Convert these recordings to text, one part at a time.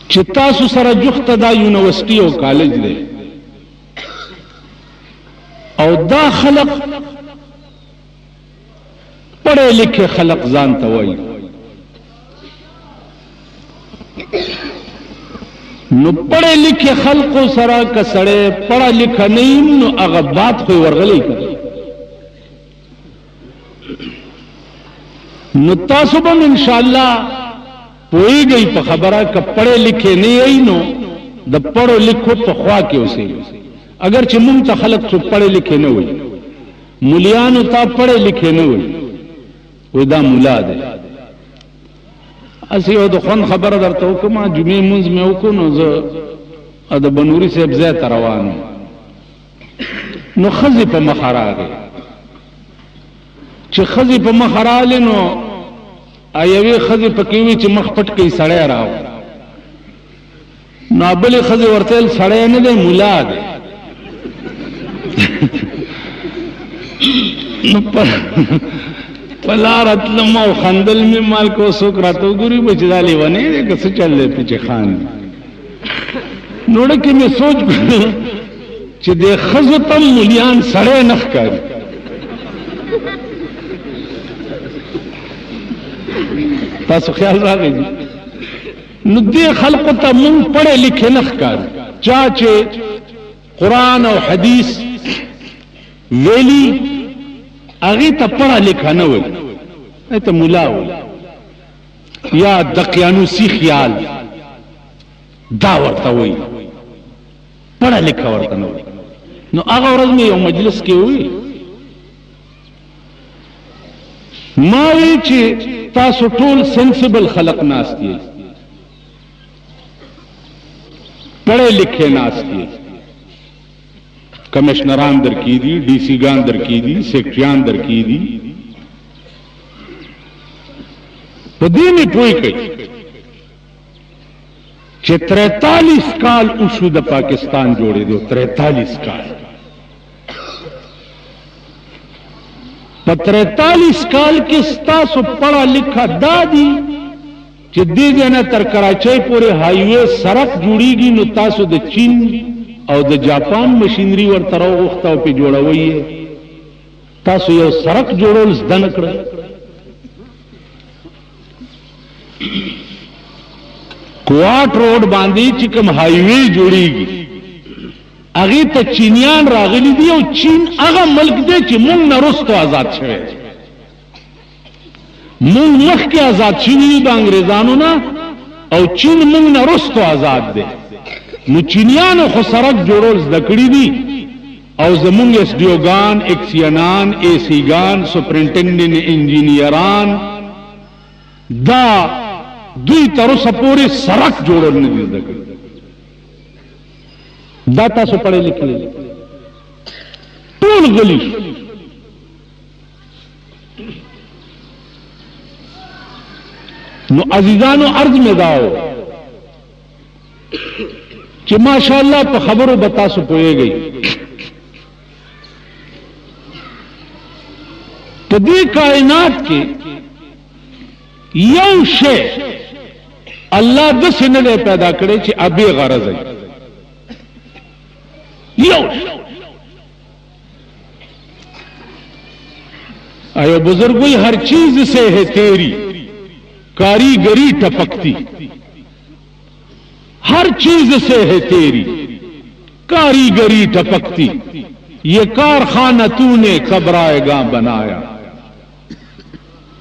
چې تاسو سره جوخته دا یونیورسيټي او کالج دی او دا خلق پڑھے لکھے خلق ځان ته وایي نو پڑھے لکھے خلقو سره کسړې پڑھا لکھا نه نو هغه بات خو ورغلی کوي نو تاسو به ان شاء الله پوئیږئ په خبره ک پڑھے لکھے نه یې نو د پڑھو لیکو په خوا کې اوسئ اگر چې مونږ ته خلق څو پڑھے لکھے نه وي مولیانو ته پڑھے لکھے نه وي و دا مولا دی اسی او د خون خبره درته وکم جمعې منځ مې وکړو نو زه د بنوري صاحب ځای ته روان نو ښځې په مخه راغې چې ښځې په مخه راغلې نو یوې ښځې پکې وي چې مخ پټ کړي سړی راو نو بلې ښځې ورته ویل سړی نه دی مولا دی نو پلار اتلم او خندل می مال کو څوک راته وګوري بچ دا لیونی دی که څه چل دی چې خان نوړه کې مې سوچ کړو چې د ښځو ته مولیان سړی نه ښکاري تاسو خیال راغی نو دې خلقو ته مونږ پڑھے لکھے نه ښکاري چا چې قرآن او حدیث ویلی اغی تا پڑھا لکھا نہ ہوئی ایتا مولا ہوئی یا دقیانوسی خیال دا ورطا ہوئی پڑھا لکھا ورطا نہ ہوئی نو آغا ورز میں یو مجلس کی ہوئی ماوی چی تاسو ټول سنسیبل خلق ناستی پڑھے لکھے ناستی کمشنران در کی دی ڈی سی گان در کی دی سیکٹریان در کی دی پا دی میں پوئی کئی چھ 43 کال اوشو دا پاکستان جوڑے دو 43 کال پا 43 کال کے ستاسو پڑھا لکھا دا دی چھ دی دینا تر کراچائی پورے ہائی وے سڑک جوڑی گی نو تاسو دا چین او د جاپان مشینری ورته راوغوښته او پې جوړوئ یې تاسو یو سړک جوړول زده نه کړه کوواټ روډ باندې چې کوم هایوې جوړیږي هغې ته چینیان راغلي دي او چین هغه ملک دی چې مونږ نه وروستو آزاد شوی مونږ مخکې آزاد شوي یو د انګریزانو نه او چین مونږ نه وروستو آزاد دی نو چینیانو خو سړک جوړول زده کړي دي او زمونږ ایس ډي اوګان ایکسینان اے سی ګان سپرنټنډنټ انجینیران دا دوی تر اوسه پورې سړک جوړول نه دي زده کړي دا تاسو پڑھے لکھے ټول غلی نو عزیزانو عرض میں داو کہ ماشاءاللہ پا خبرو بتاسو پوئے گئی تو دی کائنات کے یو شے اللہ دس نلے پیدا کرے چی ابی غرض ہے یو ایو بزرگوی ہر چیز سے ہے تیری کاریگری ٹپکتی ہر چیز سے ہے تیری کاریگری ٹپکتی یہ کارخانہ تو نے کبرائے گاں بنایا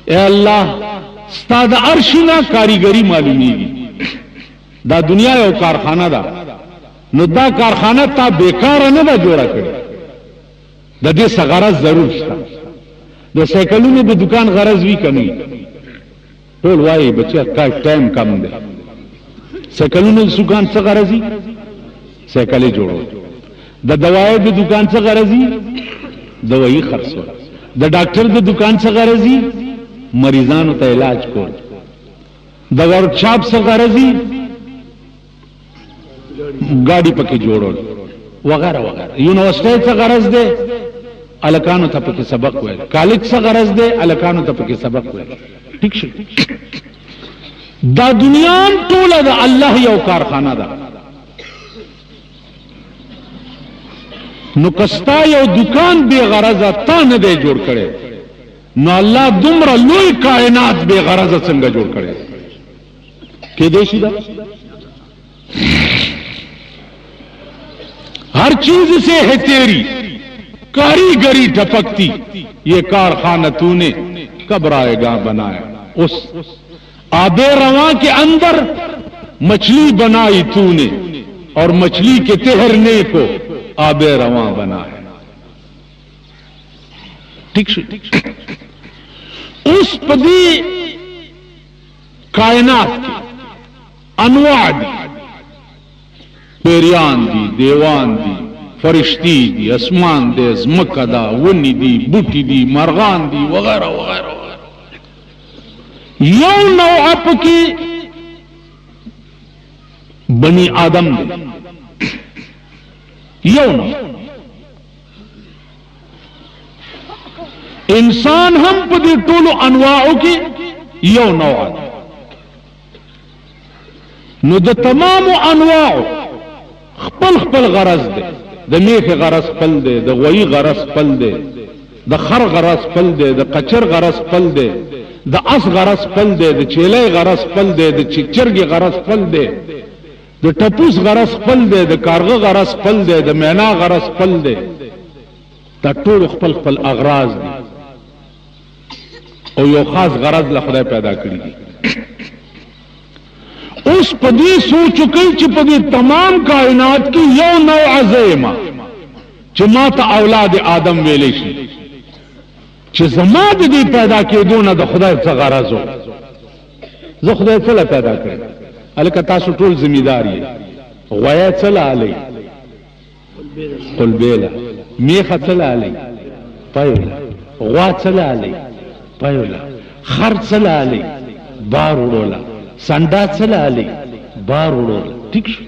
اے اللہ ستا دا عرشنا کاریگری معلومی گی دا دنیا یو کارخانہ دا نو دا کارخانہ تا بیکار نه دا جوړه کړي د دې څه غرض ضرور شته د سایکلونو د دکان غرض وی کمی ټول وایي بچا کا ټایم کم دی سایکلونو د دکان څه غرضی سایکلې جوړو د دوايي د دکان څه غرضی دوايي خرڅو د ډاکټر د دکان څه غرضی مریضانو ته علاج کول د ورکشاپ څه غرضی گاڑی پکی جوڑول وغیرہ وغیرہ یونیورسٹی سے غرض دے الکانو تا پکی سبق ہوئے کالج سے غرض دے الکانو تا پکی سبق ہوئے ٹھیک شو دا دنیا ټوله د الله یو کارخانه ده. نو کستا یو دکان بے غرضه تا نه دی جوړ کړي، نو الله دومره لوی کائنات بے غرضه څنګه جوړ کړي؟ کې دې شي دا ہر چیز سے ہے تیری کاریگری ٹپکتی، یہ کارخانہ تو نے کب رائے گاہ بنایا. اس آب رواں کے اندر مچھلی بنائی تو نے اور مچھلی کے تہرنے کو آب رواں بنا ہے. ٹھیک اس پدی کائنات کی انواع دی، پیریان دی، دیوان دی، فرشتی دی، اسمان دے، زمکہ دا، ونی دی، بوٹی دی، مرغان دی، وغیرہ وغیرہ وغیرہ. یو نوع اپ کی بنی آدم دے، یو نوع. انسان ہم پدی طول انواعو کی یو نوع دے. نو د تمام انواع خپل خپل غرض دے. د میخ غرض خپل دے، د غوی غرض خپل دے، د خر غرض خپل دے، د قچر غرض خپل دے، د اس غرض خپل دے، د چیلے غرض خپل دے، د چرګ غرض خپل دے، د ټپوس غرض خپل دے، د کارغه غرض خپل دے، د مینا غرض خپل دے. دا ټول خپل خپل اغراض دي او یو خاص غرض له خدای پیدا کړی دي. اس پدی سوچ کئی چی پدی تمام کائنات کی یو نوع زیما چی ما تا اولاد آدم ویلی شی چی زما دی پیدا کی دونا دا خدای تا غرضو زو خدای چلا پیدا کرد الکا تاسو ټول زمیداری غویا چلا علی قل بیلا میخا چلا علی پایولا غوا چلا علی پایولا خر چلا علی بار اڑولا سنڈا چلا علی بار اڑولا. ٹھیک شو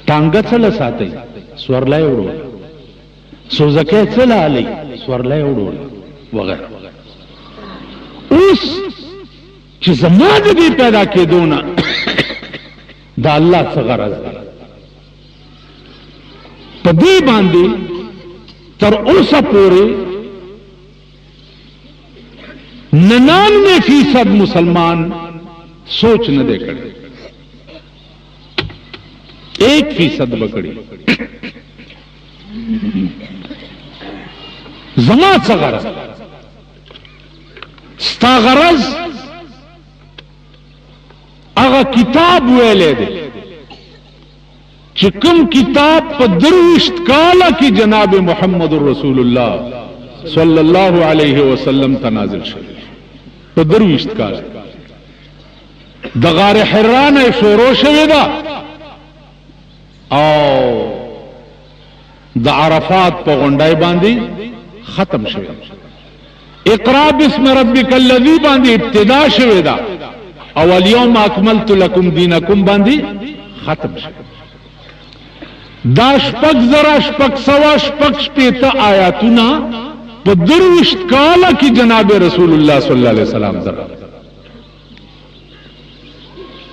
ٹانگا چلا ساتی سورلائے اڑولا، سوزکے چلا علی سورلائے اڑولا وغیرہ. اس چی زمان دی پیدا کی دونا دا اللہ سے غرض دا پا دی باندی تر اوسا پوری 99% مسلمان سوچ نہ دے کڑے، 1% بکڑی. زما سا غرض ستا غرض اگا کتاب ویلے دے چکم کتاب پا دروشت کالا کی جناب محمد رسول اللہ صلی اللہ علیہ وسلم تنازل شد پا دروشت کالا د غار حران شورو شوی دا او د عرفات په غونډای باندې ختم شوی. اقرا بسم ربک الذی باندې ابتدا شوی دا او اليوم اکملت لکم دینکم باندې ختم شوی. دا شپږ زره شپږ سوه شپږ شپېته آیاتونه په درویشت کاله کې جناب رسول الله صلی الله علیه وسلم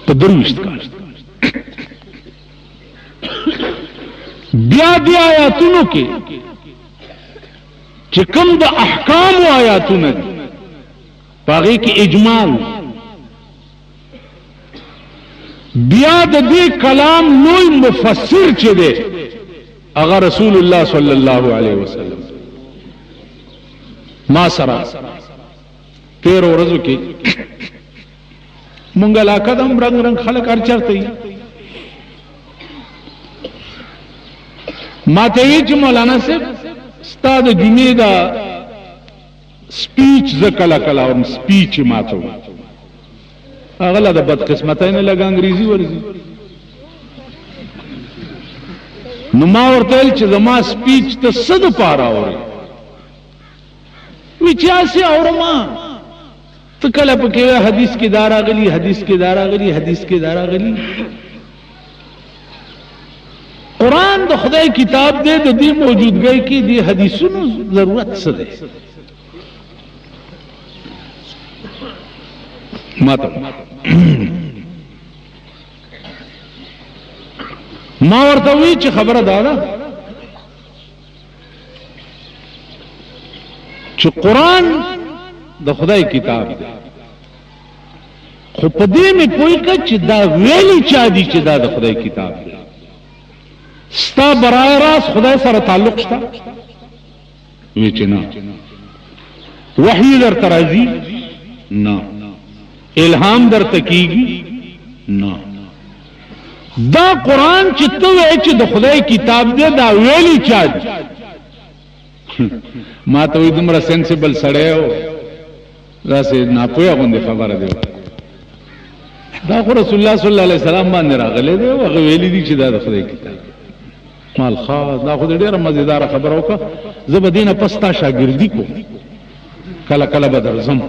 در درویشت کال بیا دی آیاتونو کې چې کوم د احکام او آیاتونه پاغي کې اجمال بیا د دې کلام لوی مفسر چې دی هغه رسول الله صلی الله علیه وسلم ما سره تیر ورځو کې مونږ علاقه دم رنگ رنگ خلق هر چرته ما ته وی چې مولانا صاحب استاد جمعې دا سپیچ زکلا کلا او سپیچ ماته هغه له بد قسمتای نه لګ انګریزي ورزي نو ما ورته چې زما سپیچ ته صد پاره اوري وی چاسي اورما تکله پکې حدیث کې دارا غلی حدیث کې دارا غلی حدیث کې دارا غلی قرآن د خدای کتاب دے د دې موجودګۍ کې دې حدیثونو ضرورت څه ده ماته ما ورته وی چې خبره ده چې قرآن د خدای کتاب دی، خو په دې مې پوه کړه چې دا ویلي چا دي چې دا د خدای کتاب دی. ستا برای راست خدای سره تعلق شته؟ وی چې نه. وحی درته راځي؟ نه. الهام درته کیږي؟ نه. دا قرآن چې ته وایې چې د خدای کتاب دی دا ویلي چا دي؟ ما ته وی دومره سینسیبل سړی و داسې ناپوهه غوندې خبره دی، دا خو رسول الله صلی الله علیه وسلم باندې راغلی دی او هغه ویلي دي چې دا د خدای کتاب مال خاص. دا خو ډېره مزیداره خبره وکړه. زه به دې نه پس ستا شاګردي کوم، کله کله به درځم.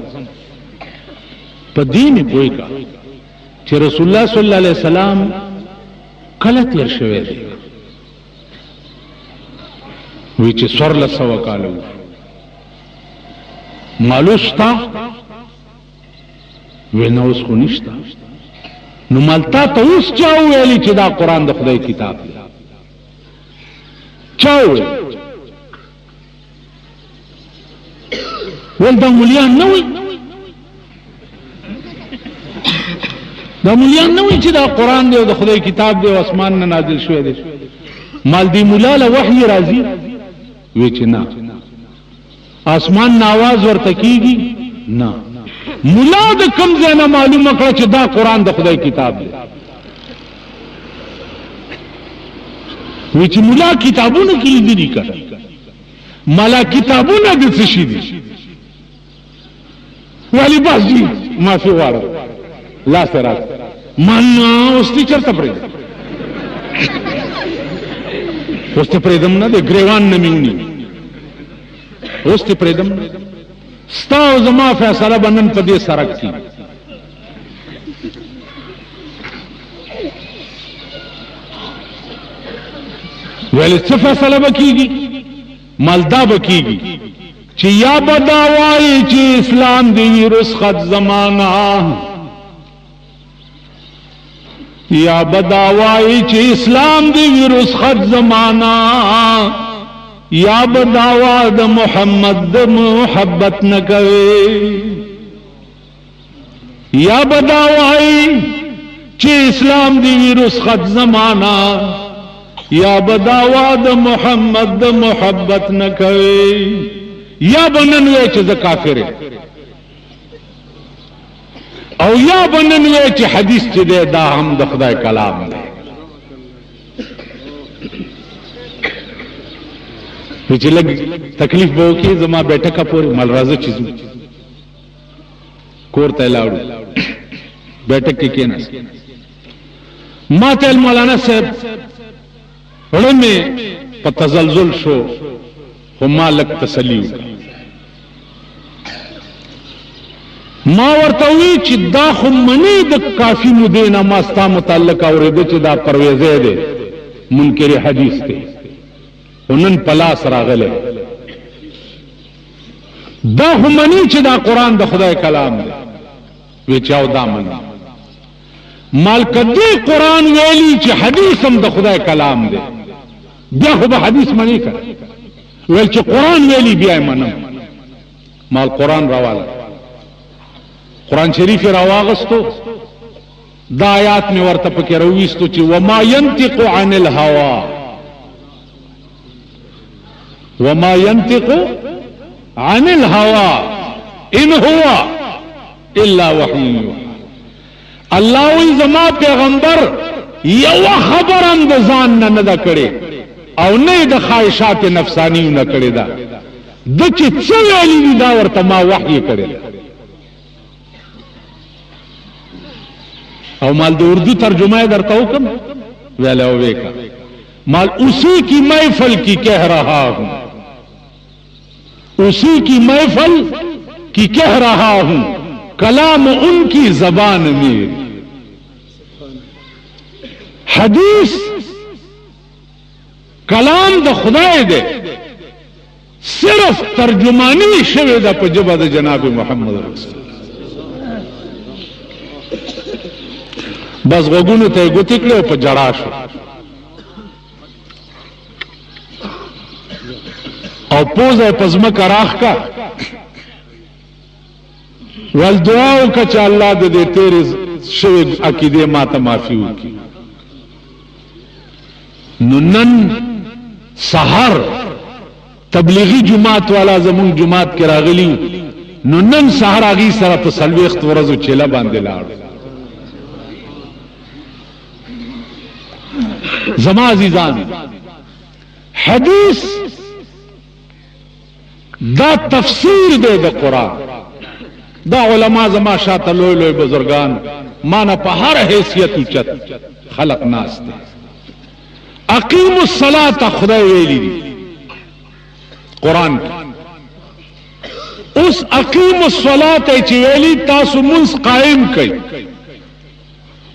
په دې مې پوه کړه چې رسول الله صلی الله علیه وسلم کله تیر شوی دی. وی چې 1400 کاله مالو شتا؟ وی نه اوس خو نشته. نو مالتا ته اوس چا ویلي چې دا قرآن د خدای کتاب دی؟ چا ویل؟ ول دا مولیان نه وی، دا مولیان نه وی چې دا قرآن دی او د خدای کتاب دی او اسمان نه نازل شوی دی. مال دی مولا له وحی راځي؟ وی چې نه. اسمان نه आवाज ورته کیږي؟ نه. مولا د کوم ځای نه معلومه کړه چې دا قرآن د خدای کتاب دی؟ وی چې مولا کتابونه کې لیدلي کړه. مالا کتابونه د څه شي دي؟ ولی بس جی معافي غواړم لاس راځه. مانا اوس دې چرته پرېږدم؟ اوس ته پرېږدم نه، د ګریوان نه مې ونیو. اوس ته پرېږدم نه. ستا او زما فیصله به نن په دې سړک کې. ویل څه فیصله به کېږي؟ مالدا به کېږي چې یا به دا وایي چې اسلام دی وي رسخت زمانه، یا به دا وایي چې اسلام دی وي رسخت زمانه، یا به دعوا د محمد د محبت نه کوي، یا به دا وایي چې اسلام دی وي رسخت زمانه، یا به دعوا د محمد د محبت نه کوي، یا به نن وایي چې زه کافر یم، او یا به نن وایي چې حدیث چې دی دا هم د خدای کلام دی. چې لږ تکلیف به وکړي زما بیٹکه پورې مال راځه چې ځو کور ته لاړو. بیٹک کې کېناست. ما ته مولانا صاحب ړمې په تزلزل شو، خو ما لږ تسلي وکړه. ما ورته وی چې دا خو منی د کافي مودې نه ما ستا متعلق اورېده چې دا پرویزی دی منکر حدیث دی ونن پلاس راغله. دا همنی چې دا قرآن د خدای کلام دی. وی چاو دا منی مال کدی قرآن ویلی چې حدیث هم د خدای کلام دی بیا خو به حدیث منی کړ. ویل چې قرآن ویلی بیا منم. مال قرآن راواله، قرآن شریف راواغستو، دا آیات می ورته پکې راوېستو چې وما ينطق عن الهوى، وما ينطق عن الهوى ان هو الا وحي يوحى. الله وی زما پیغمبر یو خبرم د ځان نه نه کړي او نه د خواهشات نفسانی نه کړي، دا د چې څه ویلي دا ورته ما وحی کړي. او مال د اردو ترجمه درته وکم ویلا ویکا مال اسی کی محفل کی کہہ رہا ہوں، اسی کی محفل کی کہہ رہا ہوں، کلام ان کی زبان میری. حدیث کلام د خدای دے، صرف ترجمانی شوی دا په جبه د جناب محمد رسول. بس غوګونو ته ګوتې کړې او په جړا شو او پوزه په ځمکه راخ کا ول دعا وکړه چې الله دې تیرې شوی عقیدې ما ته معافي وکړي. نو نن سحر تبلیغی جماعت والا زمون جماعت کې راغلی نو نن سحر هغې سره په 40 ورځو چیله باندې لاړ. زما عزیزان حدیث دا تفسیر دی د قرآن. دا علماء زما شاته لوی لوی بزرگان مانا په هر حیثیت اوچت خلق ناس دی. اقیم الصلاة خدای ویلی دی قرآن کی. اس اقیم الصلاة چی ویلی تاسو منس قائم کئی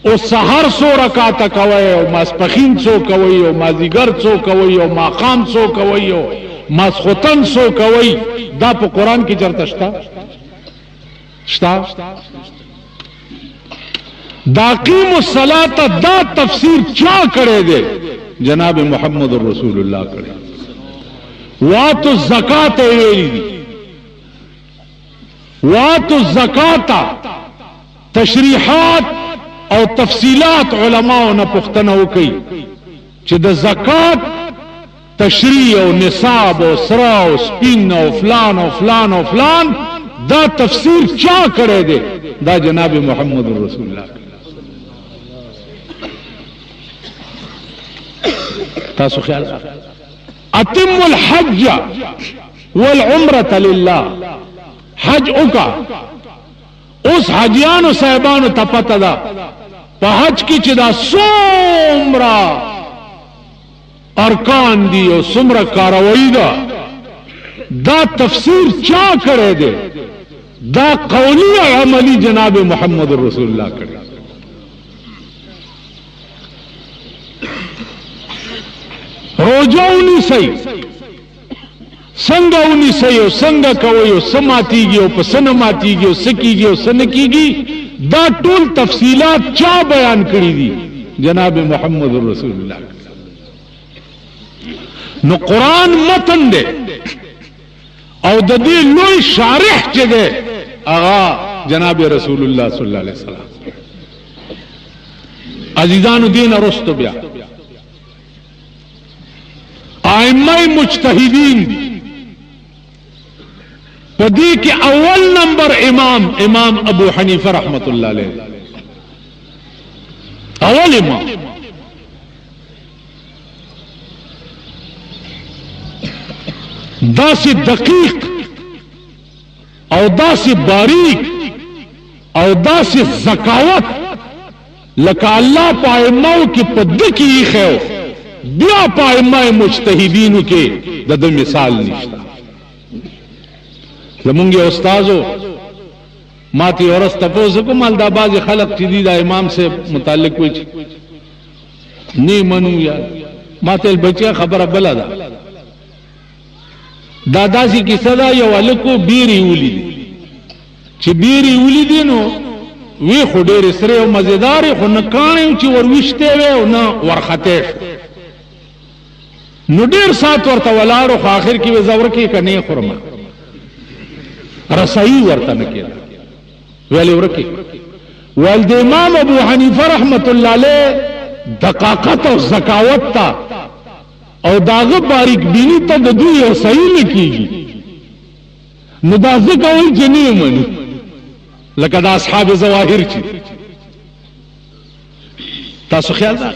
او سحر سو رکاتا کوئی او ماسپخین سو کوئی او مازیگر سو کوئی او ماقام سو کوئی او ماسخوتن سو کوئی. دا پا قرآن کی چرتا شتا دا قیم الصلاة دا تفسیر چا کرے دے جناب محمد رسول اللہ کرے. واتو الزکاة ویلی دی واتو الزکاة تشریحات او تفصیلات علماء نه پختنه وکي چې د زکات تشریح او نصاب او سرا او سپین او فلان او فلان او فلان دا تفسیر چا کړی دی دا جناب محمد رسول الله. تاسو خیال اتم الحج والعمرة لله. حج اوکا اوس حجیانو صاحبانو ته پته ده په حج کې چې دا څومره ارکان دي او څومره کاروایی ده دا تفسیر چا کړی دی دا قولی او عملی جناب محمد رسول الله کړی. روجونی صحیح څنګه ونیسئ او څنګه کوئ او څه ماتیږي او په څه نه ماتیږي او څه کیږي او څه نه کیږي دا ټول تفصیلات چا بیان کړي دي جناب محمد رسول الله. نو قرآن متن دی او د دې لوی شارح چې دی هغه جناب رسول الله صلی الله علیه وسلم. عزیزانو دین ارستو بیا ائمه مجتهدین دی پدی کے اول نمبر امام ابو حنیفہ رحمت اللہ علیہ اول امام. دا سی دقیق او دا سی باریک او دا سی ذکاوت لکا اللہ پائماؤ کی پدکی خیو بیا پائماء مجتہدینو کے دا مثال نشتا. زمونگی استازو ماتی ورس تپوس کو مال دا باز خلق چی دی دا امام سے متعلق وچ نی منو یا ماتی البچیا خبر بلا دا دادا سی کی صدا یو علکو بیری اولی دی چی بیری اولی دی نو وی خودیر سرے و مزیداری خو نکانی چی وروشتے وے و نا ورخطے شو نو دیر سات ورطا ولارو خو آخر کی وزور کی کنی خورما رسائی ورطا نکیلا ویلی ورکی والد امام ابو حنیفہ رحمت اللہ علیہ دقاقت و زکاوت تا او داغ باریک بینی تا دوی رسائی نکی گی نو دا زکاوی جنی منی لکه دا اصحاب زواهر چی تاسو خیال دا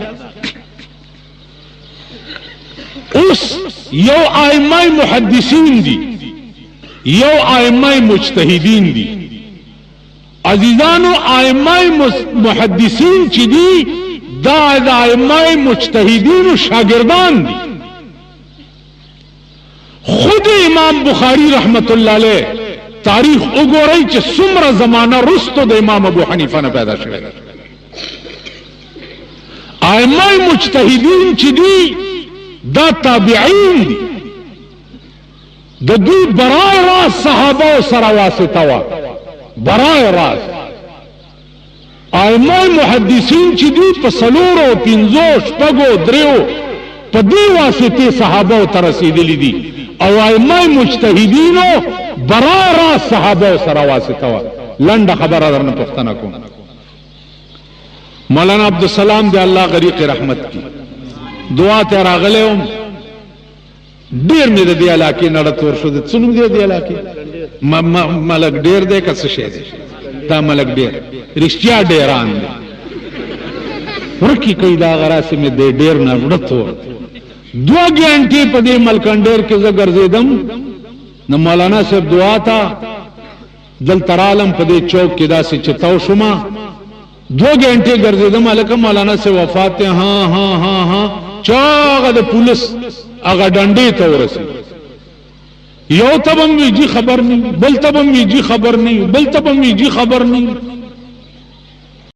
اس یو آئمہ محدثین دی یو آئمہ مجتہدین دی. عزیزانو آئمہ محدثین چی دی دا آئمہ مجتہدین و شاگردان دی. خود امام بخاری رحمت اللہ علیہ تاریخ اگو رئی چی سمر زمانہ رستو دا امام ابو حنیفہ نے پیدا شوئے. آئمہ مجتہدین چی دی دا تابعین دی دا دوی برای راز صحابہ و سر واسطہ وا برای راز ائمه محدثین چې دی په سلورو پنځو شپږو دریو په دې واسطه صحابه ته رسیدلی دي او ائمه مجتهدینو برارا صحابه سره واسطه وا لنډه خبره درنه پښتنه کوم مولانا عبدالسلام دی الله غریق رحمت کی دعا ته راغلم ډیر مې د دې علاقې نړه تور شو د څنوم دی د علاقې ملک ډیر دی که څه شی دی دا ملک ډیر رښتیا ډیران دی ورکی کوي دا غراسه مې د ډیر نه وړتو 2 غنټې په دې ملکندر کې زه ګرځیدم نو مولانا صاحب دعا تا دل ترالم په دې چوک کې داسې چتاو شوما 2 غنټې ګرځیدم الکه مولانا سے وفات ها ها ها ها چاغه د پولیس هغه ډنډې ته ورسی یو تبم وی جی خبر نہیں بل تبم وی جی خبر نہیں بل تبم وی جی خبر نہیں